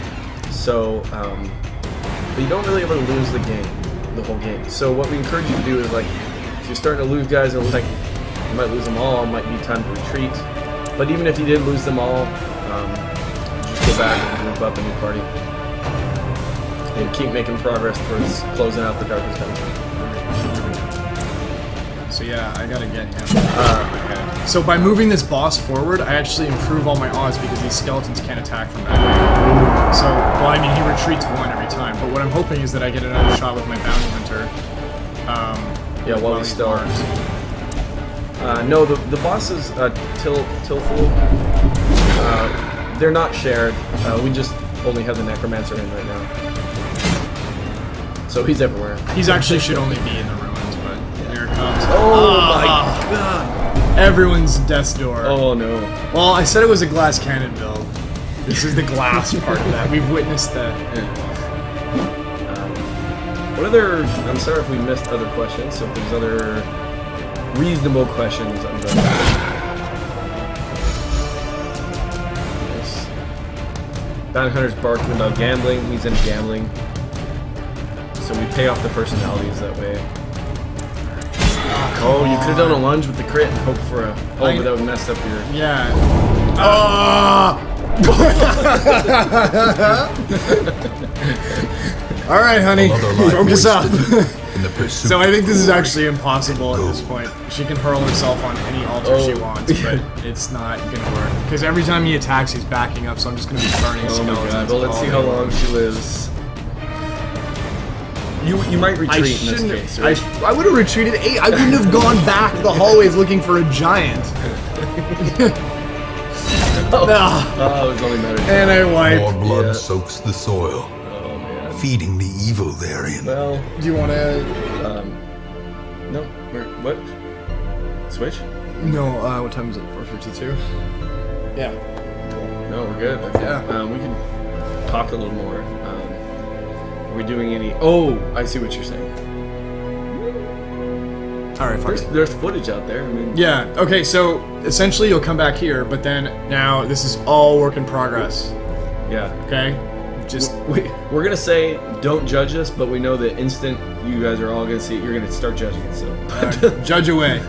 so but you don't really ever lose the whole game. So what we encourage you to do is, like, if you're starting to lose guys and it looks like you might lose them all, it might be time to retreat. But even if you did lose them all, just go back and group up a new party and keep making progress towards closing out the Darkest Dungeon. So yeah, I gotta get him. Okay. So by moving this boss forward, I actually improve all my odds because these skeletons can't attack from that way. So, well, I mean, he retreats one every time, but what I'm hoping is that I get another shot with my bounty hunter. Yeah, while he's still armed. No, the bosses, Tilful, they're not shared. We just only have the Necromancer in right now. So he's everywhere. He's actually should only be in the ruins, but here it comes. Oh my god! Everyone's death's door. Oh no. Well, I said it was a glass cannon build. This is the glass part of that. We've witnessed that. What other... I'm sorry if we missed other questions, so if there's other reasonable questions, I'm going to... Nice. Bounty Hunter's barking about gambling. He's into gambling. So we pay off the personalities that way. Oh, you could have done a lunge with the crit and hoped for a... Oh, but that would mess up your... Yeah. Oh! Alright, honey. Focus up. So I think this is actually impossible at this point. She can hurl herself on any altar she wants, but it's not gonna work. Because every time he attacks, he's backing up, so I'm just gonna be burning skeletons. Oh my god, well, let's see how long she lives. You might retreat in this case, right? I would have retreated 8. I wouldn't have gone back the hallways looking for a giant. Oh, it was only better. And I wiped. More blood soaks the soil, feeding the evil therein. Well, do you want to... no. What? Switch? No, what time is it? 4:52? Yeah. Cool. No, we're good. Okay. Yeah. We can talk a little more. Are we doing any... Oh, I see what you're saying. Alright, fuck it. There's footage out there. I mean... Yeah, okay, so essentially you'll come back here, but then now this is all work in progress. Yeah. Okay? Just... We're gonna say, don't judge us, but we know the instant you guys are all gonna see it, you're gonna start judging it, so... judge away.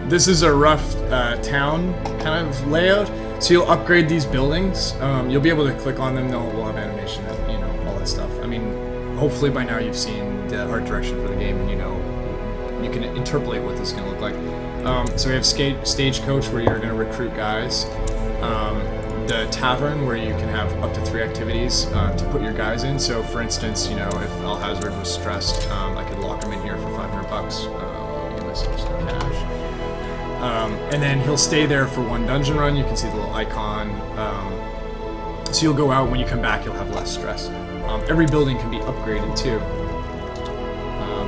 This is a rough town kind of layout, so you'll upgrade these buildings. You'll be able to click on them, we'll have animation, you know, all that stuff. I mean, hopefully by now you've seen the art direction for the game and you know, you can interpolate what this is going to look like. So we have Stagecoach where you're going to recruit guys. The Tavern where you can have up to 3 activities to put your guys in. So for instance, you know, if Alhazard was stressed, I could lock him in here for $500. Give myself some cash. And then he'll stay there for 1 dungeon run. You can see the little icon. So you'll go out, when you come back, you'll have less stress. Every building can be upgraded too.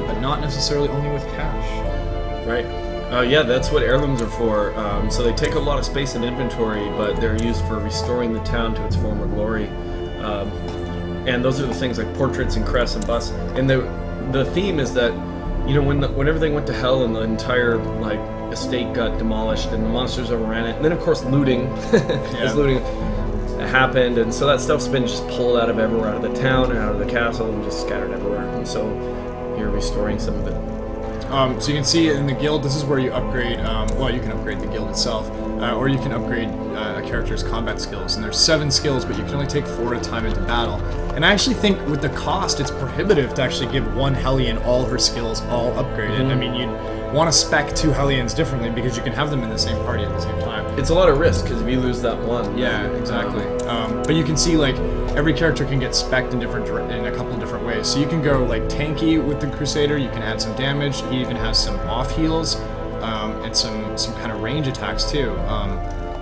But not necessarily only with cash. Right. Yeah, that's what heirlooms are for. So they take a lot of space in inventory, but they're used for restoring the town to its former glory. And those are the things like portraits and crests and busts. And the theme is that, you know, when everything went to hell and the entire like estate got demolished and the monsters overran it, and then of course looting, looting happened, and so that stuff's been just pulled out of everywhere, out of the town and out of the castle, and just scattered everywhere. And so you're restoring some of it. So you can see in the guild, this is where you upgrade, well, you can upgrade the guild itself, or you can upgrade a character's combat skills. And there's 7 skills, but you can only take 4 at a time into battle. And I actually think with the cost, it's prohibitive to actually give one Hellion all her skills all upgraded. I mean, want to spec 2 Hellions differently because you can have them in the same party at the same time. It's a lot of risk because if you lose that one. Yeah, exactly. But you can see like every character can get spec'd in a couple of different ways. So you can go like tanky with the Crusader. You can add some damage. He even has some off heals and some kind of range attacks too.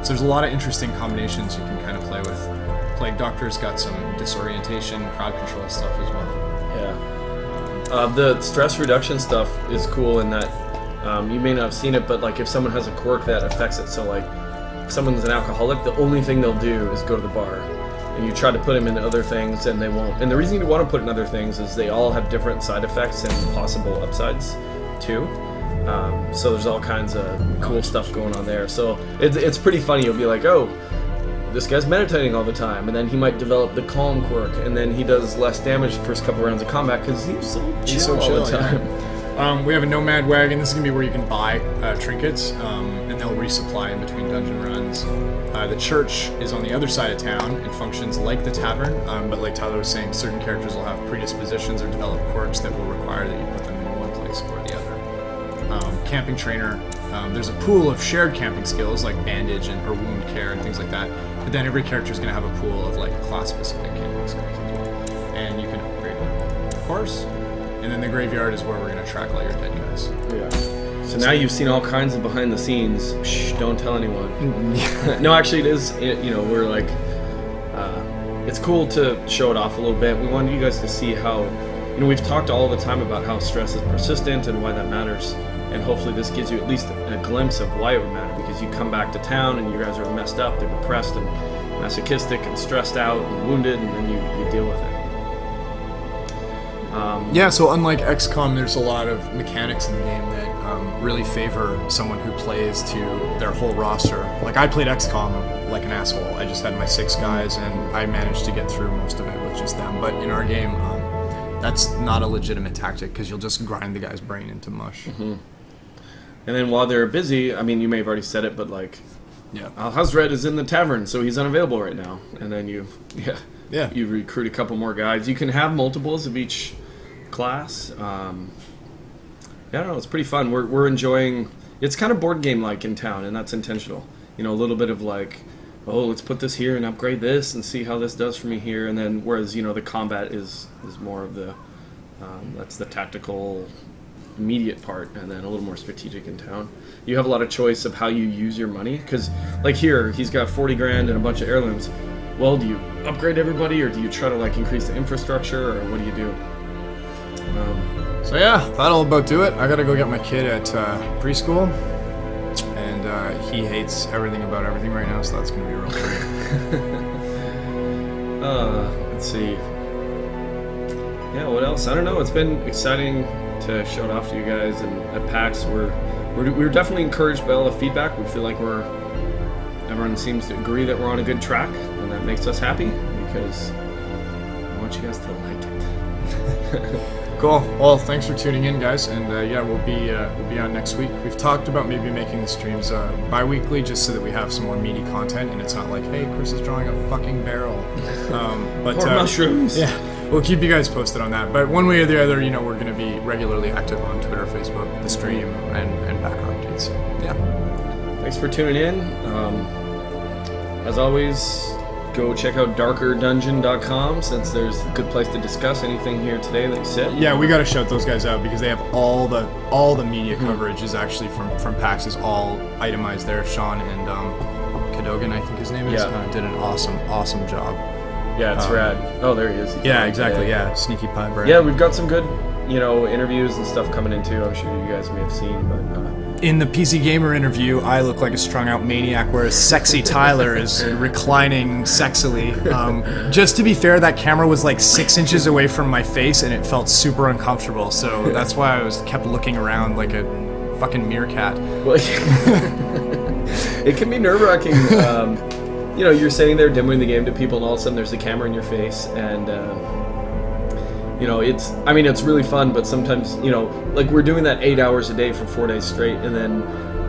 So there's a lot of interesting combinations you can kind of play with. Plague Doctor's got some disorientation, crowd control stuff as well. Yeah. The stress reduction stuff is cool in that you may not have seen it, but like if someone has a quirk that affects it, so like if someone's an alcoholic, the only thing they'll do is go to the bar. And you try to put them in other things and they won't. And the reason you want to put in other things is they all have different side effects and possible upsides too. So there's all kinds of cool stuff going on there. So it's pretty funny. You'll be like, oh, this guy's meditating all the time, and then he might develop the calm quirk, and then he does less damage the first couple rounds of combat because he's so chill all the time. Yeah. We have a Nomad Wagon. This is going to be where you can buy trinkets, and they'll resupply in between dungeon runs. The church is on the other side of town and functions like the tavern, but like Tyler was saying, certain characters will have predispositions or develop quirks that will require that you put them in one place or the other. Camping trainer. There's a pool of shared camping skills like bandage or wound care and things like that. But then every character is going to have a pool of like class-specific camping skills as well, and you can upgrade them, of course. And then the graveyard is where we're going to track all your dead guys. Yeah. So now you've seen all kinds of behind the scenes. Shh, don't tell anyone. No, actually, it is. We're like, it's cool to show it off a little bit. We wanted you guys to see how, we've talked all the time about how stress is persistent and why that matters. And hopefully this gives you at least a glimpse of why it would matter, because you come back to town and you guys are messed up, they're depressed and masochistic and stressed out and wounded, and then you deal with it. Yeah, so unlike XCOM, there's a lot of mechanics in the game that really favor someone who plays to their whole roster. Like, I played XCOM like an asshole. I just had my 6 guys, and I managed to get through most of it with just them. But in our game, that's not a legitimate tactic, because you'll just grind the guy's brain into mush. Mm-hmm. And then while they're busy, I mean, you may have already said it, but like, yeah, Al-Hazred is in the tavern, so he's unavailable right now. And then you recruit a couple more guys. You can have multiples of each class. I don't know, it's pretty fun. We're enjoying. It's kind of board game like in town, and that's intentional. A little bit of like, oh, let's put this here and upgrade this and see how this does for me here. And then whereas the combat is more of the that's the tactical immediate part, and then a little more strategic in town. You have a lot of choice of how you use your money, because like here he's got 40 grand and a bunch of heirlooms. Well, do you upgrade everybody, or do you try to like increase the infrastructure, or what do you do? So yeah, that'll about do it. I gotta go get my kid at preschool, and he hates everything about everything right now, so that's gonna be a real treat. Let's see. Yeah, what else? I don't know. It's been exciting to show it off to you guys, and at PAX we're definitely encouraged by all the feedback. We feel like everyone seems to agree that we're on a good track, and that makes us happy because I want you guys to like it. Cool. Well, thanks for tuning in, guys, and yeah, we'll be on next week. We've talked about maybe making the streams bi-weekly, just so that we have some more meaty content, and it's not like, hey, Chris is drawing a fucking barrel. But or mushrooms. Yeah. We'll keep you guys posted on that. But one way or the other, we're going to be regularly active on Twitter, Facebook, the stream, and background updates. So, yeah. Thanks for tuning in. As always, go check out darkerdungeon.com, since there's a good place to discuss anything here today that you said. Yeah, we got to shout those guys out, because they have all the media coverage is actually from PAX is all itemized there. Sean and Cadogan, I think his name is, did an awesome job. Yeah, it's rad. Oh, there he is. Yeah, exactly. Yeah, Sneaky Pie Brad. Yeah, we've got some good, interviews and stuff coming in too. I'm sure you guys may have seen, but in the PC Gamer interview, I look like a strung-out maniac, whereas sexy Tyler is reclining sexily. Just to be fair, that camera was like 6 inches away from my face, and it felt super uncomfortable. So that's why I kept looking around like a fucking meerkat. Well, it can be nerve-wracking. You're sitting there demoing the game to people, and all of a sudden there's a camera in your face, and it's really fun. But sometimes, like we're doing that 8 hours a day for 4 days straight, and then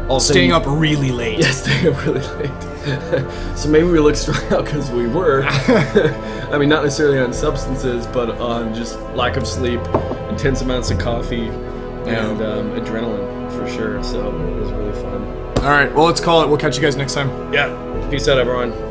all staying up really late. Yeah, staying up really late. So maybe we look strung out because we were. I mean, not necessarily on substances, but on just lack of sleep, intense amounts of coffee, and adrenaline for sure. So it was really fun. All right, well, let's call it. We'll catch you guys next time. Yeah. Peace out, everyone.